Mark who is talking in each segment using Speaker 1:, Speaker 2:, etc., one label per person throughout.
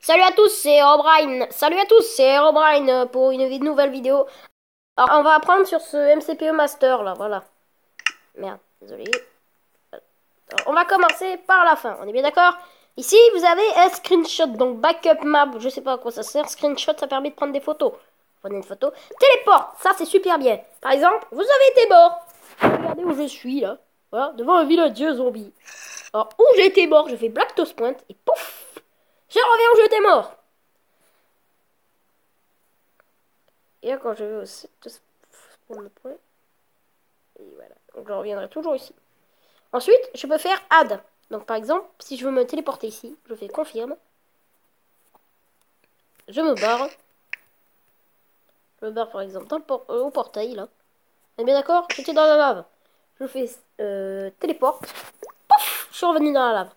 Speaker 1: Salut à tous, c'est Herobrine. Salut à tous, c'est Herobrine pour une nouvelle vidéo. Alors, on va apprendre sur ce MCPE Master là, voilà. Merde, désolé. Alors, on va commencer par la fin, on est bien d'accord? Ici, vous avez un screenshot, donc backup map, je sais pas à quoi ça sert. Screenshot, ça permet de prendre des photos. Prenez une photo. Téléporte, ça c'est super bien. Par exemple, vous avez été mort. Regardez où je suis là. Voilà, devant un villager zombie. Alors, où j'ai été mort, je fais Black Toast Point et pouf, je reviens où j'étais mort. Et là, quand je vais au spawn le point, et voilà. Donc, je reviendrai toujours ici. Ensuite, je peux faire add. Donc, par exemple, si je veux me téléporter ici, je fais confirme. Je me barre. Je me barre, par exemple, au portail, là. On est bien d'accord? J'étais dans la lave. Je fais téléport. Pouf! Je suis revenu dans la lave.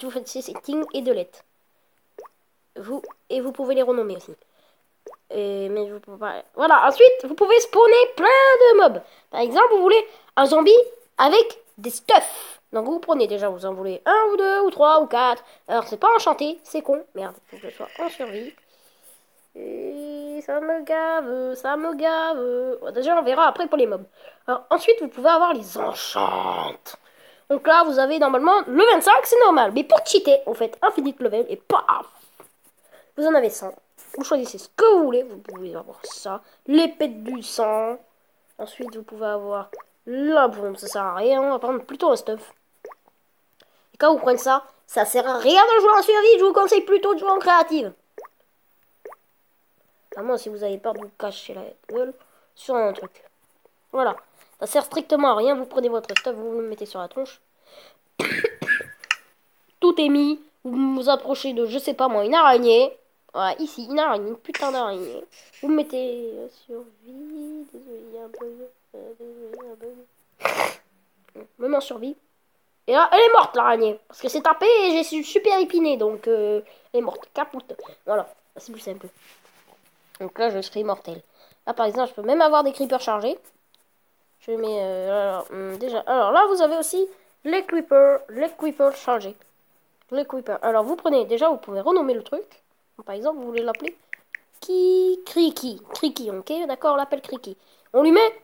Speaker 1: Vous faites ces settings et delete. Vous pouvez les renommer aussi. Mais je peux pas. Voilà, ensuite, vous pouvez spawner plein de mobs. Par exemple, vous voulez un zombie avec des stuffs. Donc vous prenez déjà, vous en voulez un ou deux ou trois ou quatre. Alors c'est pas enchanté, c'est con. Merde, faut que je sois en survie. Et ça me gave, ça me gave. Bon, déjà, on verra après pour les mobs. Alors ensuite, vous pouvez avoir les enchantes. Donc là, vous avez normalement le 25, c'est normal. Mais pour cheater, vous faites infinite level et paf, vous en avez 100. Vous choisissez ce que vous voulez. Vous pouvez avoir ça. L'épée du sang. Ensuite, vous pouvez avoir la bombe. Ça sert à rien. On va prendre plutôt un stuff. Et quand vous prenez ça, ça sert à rien de jouer en survie. Je vous conseille plutôt de jouer en créative. À moins si vous avez peur de vous cacher la gueule sur un truc. Voilà. Ça sert strictement à rien. Vous prenez votre stuff, vous le mettez sur la tronche. Tout est mis. Vous vous approchez de, je sais pas moi, une araignée. Voilà, ici, une araignée, une putain d'araignée. Vous mettez survie. Désolé, il y a un bug. Désolé, il y a un bug. Même en survie. Et là, elle est morte l'araignée. Parce que c'est tapé et j'ai su super épiné. Donc, elle est morte. Capoute. Voilà, c'est plus simple. Donc là, je serai immortel. Là, par exemple, je peux même avoir des creepers chargés. Je mets. Déjà. Alors là, vous avez aussi les creepers chargés. Les creepers. Alors, vous prenez. Déjà, vous pouvez renommer le truc. Par exemple, vous voulez l'appeler Kriki. Kriki, ok? D'accord, on l'appelle Kriki. On lui met.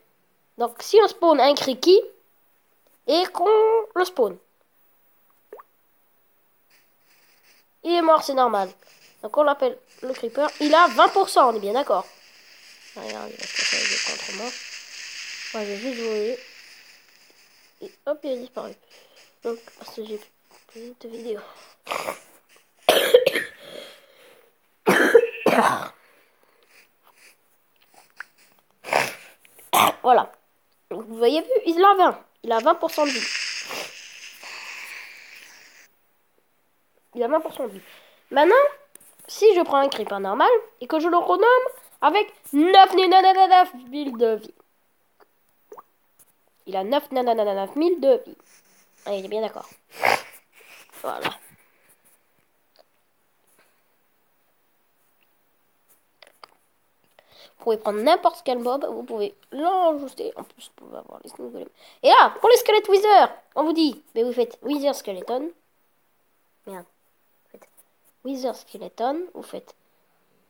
Speaker 1: Donc, si on spawn un Kriki et qu'on le spawn, il est mort, c'est normal. Donc, on l'appelle le creeper. Il a 20%, on est bien d'accord. Regarde, il va se passer avec contre moi. Moi, j'ai juste volé. Et hop, il a disparu. Donc, parce que j'ai plus de vidéos. Voilà. Donc, vous voyez, il a 20. Il a 20% de vie. Il a 20% de vie. Maintenant, si je prends un creeper normal et que je le renomme avec 9 000 de vie. Il a 9 000 de vie. Ah, il est bien d'accord. Voilà. Vous pouvez prendre n'importe quel mob, vous pouvez l'enregistrer. En plus, vous pouvez avoir les snow golems. Et là, pour les squelettes wither, on vous dit, mais vous faites wither skeleton. Merde. Vous faites wither skeleton.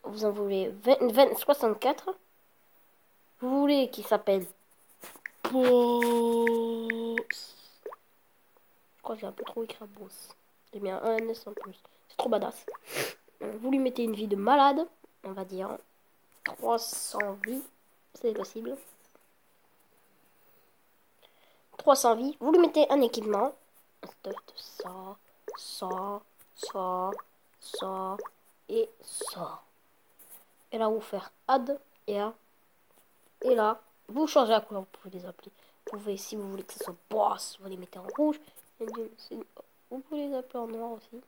Speaker 1: Vous en voulez 64. Vous voulez qu'il s'appelle Boss. Je crois que j'ai un peu trop écrit Boss. J'ai mis un NS en plus. C'est trop badass. Vous lui mettez une vie de malade, on va dire 300 vies, c'est possible. 300 vies, vous lui mettez un équipement, un stuff de ça et ça. Et là, vous faire add et là, vous changez la couleur, vous pouvez les appeler. Vous pouvez, si vous voulez que ce soit boss, vous les mettez en rouge. Vous pouvez les appeler en noir aussi. Vous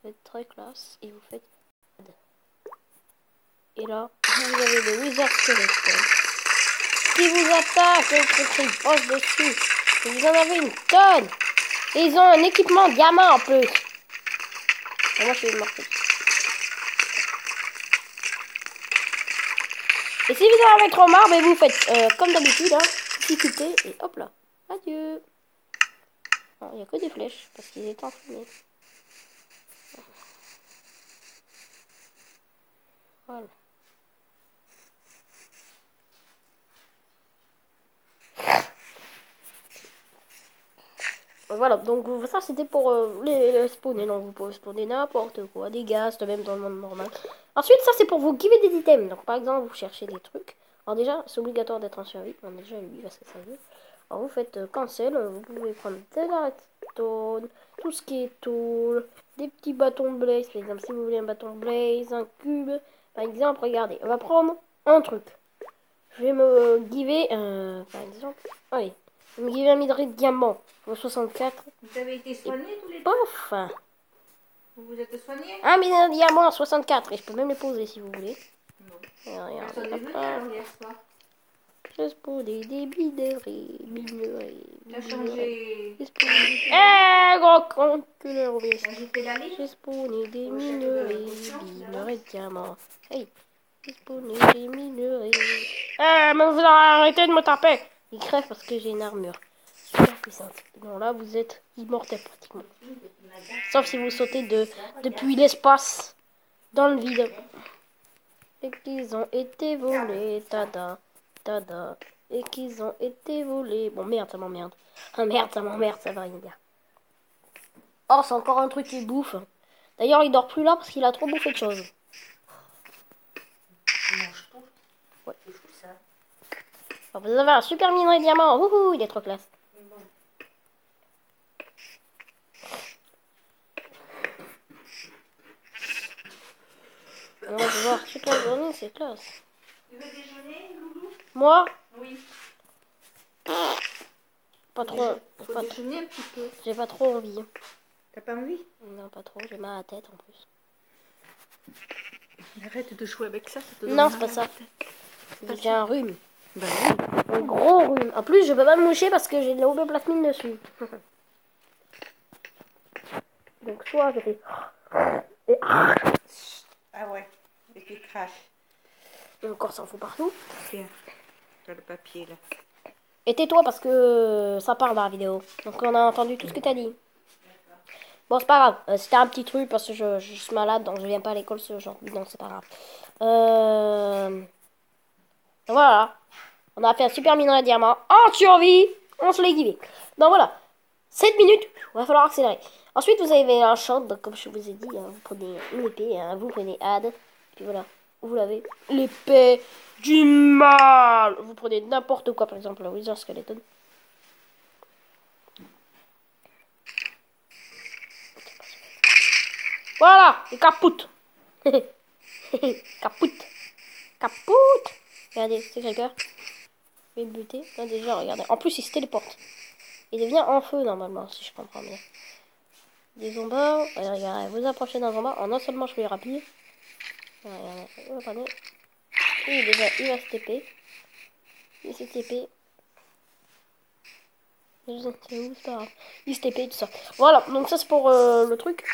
Speaker 1: faites très classe et vous faites add. Et là, vous avez le Wizard Skeleton qui vous attaque avec le cri boss dessus. Et vous en avez une tonne. Et ils ont un équipement diamant en plus. Et moi, je suis mortel. Et si vous en avez trop marre, vous faites comme d'habitude, hein, difficulté et hop là. Adieu. Il n'y a que des flèches parce qu'ils étaient enfumés. poil. Voilà, donc ça c'était pour les spawner. Donc vous pouvez spawner n'importe quoi, des ghasts, même dans le monde normal. Ensuite, ça c'est pour vous giver des items. Donc par exemple, vous cherchez des trucs. Alors déjà, c'est obligatoire d'être en survie. Bon, déjà lui, parce que ça veut. Alors vous faites cancel, vous pouvez prendre de la redstone, tout ce qui est tool, des petits bâtons de blaze. Par exemple, si vous voulez un bâton de blaze, un cube. Par exemple, regardez, on va prendre un truc. Je vais me giver, par exemple, allez, je vais me giver un minerai de diamant au 64.
Speaker 2: Vous avez été soignés tous les deux?
Speaker 1: Pof!
Speaker 2: Vous vous êtes soignés?
Speaker 1: Un minerai de diamant à 64 et je peux même les poser si vous voulez.
Speaker 2: Non.
Speaker 1: Et regardez,
Speaker 2: Personne n'est
Speaker 1: hop
Speaker 2: venu
Speaker 1: là.
Speaker 2: alors hier soir.
Speaker 1: J'ai spawné des minerais.
Speaker 2: Tu as changé.
Speaker 1: Eh, gros con que le revient.
Speaker 2: Tu as ajouté la
Speaker 1: J'ai
Speaker 2: ligne?
Speaker 1: spawné des minerais de diamant. Hey, j'ai spawné des minerais. Eh, mais vous arrêtez de me taper. Il crève parce que j'ai une armure super puissante. Non, là, vous êtes immortel pratiquement. Sauf si vous sautez depuis l'espace dans le vide. Et qu'ils ont été volés, tada, tada. Et qu'ils ont été volés. Bon, merde, ça m'emmerde. Ah merde, ça m'emmerde, ça va rien dire. Oh, c'est encore un truc qui bouffe. D'ailleurs, il dort plus là parce qu'il a trop bouffé de choses.
Speaker 2: Il mange tout.
Speaker 1: Ouais.
Speaker 2: C'est fou ça.
Speaker 1: Alors, vous avez un super minerai diamant. Wouhou, il est trop classe. On va voir toute la journée, c'est classe.
Speaker 2: Tu veux déjeuner, Loulou?
Speaker 1: Moi,
Speaker 2: Oui.
Speaker 1: pas trop.
Speaker 2: Faut déjeuner un petit peu.
Speaker 1: J'ai pas trop envie.
Speaker 2: T'as pas envie?
Speaker 1: Non, pas trop. J'ai mal à la tête en plus.
Speaker 2: Arrête de jouer avec ça, ça te donne
Speaker 1: Non,
Speaker 2: mal
Speaker 1: c'est pas
Speaker 2: à
Speaker 1: ça.
Speaker 2: la tête.
Speaker 1: J'ai un rhume.
Speaker 2: Bah oui.
Speaker 1: Un gros rhume. En plus, je peux pas me moucher parce que j'ai de la obéplasmine dessus. Donc, soit je fais. Et
Speaker 2: Ah ouais. Et tu craches.
Speaker 1: encore, ça en fout partout.
Speaker 2: Tiens. T'as le papier là.
Speaker 1: Et tais-toi parce que ça parle dans la vidéo. Donc, on a entendu tout ce que t'as dit. Bon, c'est pas grave. C'était un petit truc parce que je suis malade donc je viens pas à l'école ce genre. Donc, c'est pas grave. Voilà. On a fait un super minerai de diamant en survie. On se l'est givé. Donc voilà. 7 minutes. Il va falloir accélérer. Ensuite, vous avez un shot. Donc, comme je vous ai dit, vous prenez une épée. Vous prenez add. Puis voilà. Vous l'avez. L'épée du mal. Vous prenez n'importe quoi. Par exemple, le Wither Skeleton. Voilà. Et capoute. Capoute. Capoute. Regardez, c'est Creeper. Je vais le buter. Là, déjà, regardez. En plus, il se téléporte. Il devient en feu, normalement, si je comprends bien. Des zombies. Regardez, vous approchez d'un zombie. En un seul manche, je suis rapide. Regardez. Et déjà, il va se TP. Il s'est TP. C'est où, c'est pas grave. Il se TP, tout ça. Voilà, donc ça, c'est pour le truc.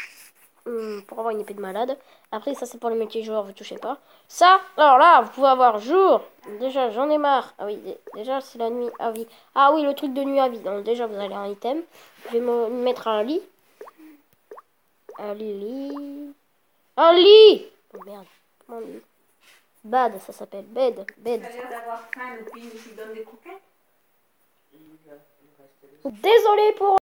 Speaker 1: Pour avoir une épée de malade. Après, ça, c'est pour les multijoueurs, vous touchez pas. Ça, alors là, vous pouvez avoir jour. Déjà, j'en ai marre. Ah oui, déjà, c'est la nuit à vie. Ah oui, le truc de nuit à vie. Donc, déjà, vous allez en item. Je vais me mettre un lit. Un lit. Un lit! Oh merde. Comment on dit? Bad, ça s'appelle. Bed. Bed.
Speaker 2: T'as l'air d'avoir faim, le pays, je lui donne des croquettes.
Speaker 1: Désolé pour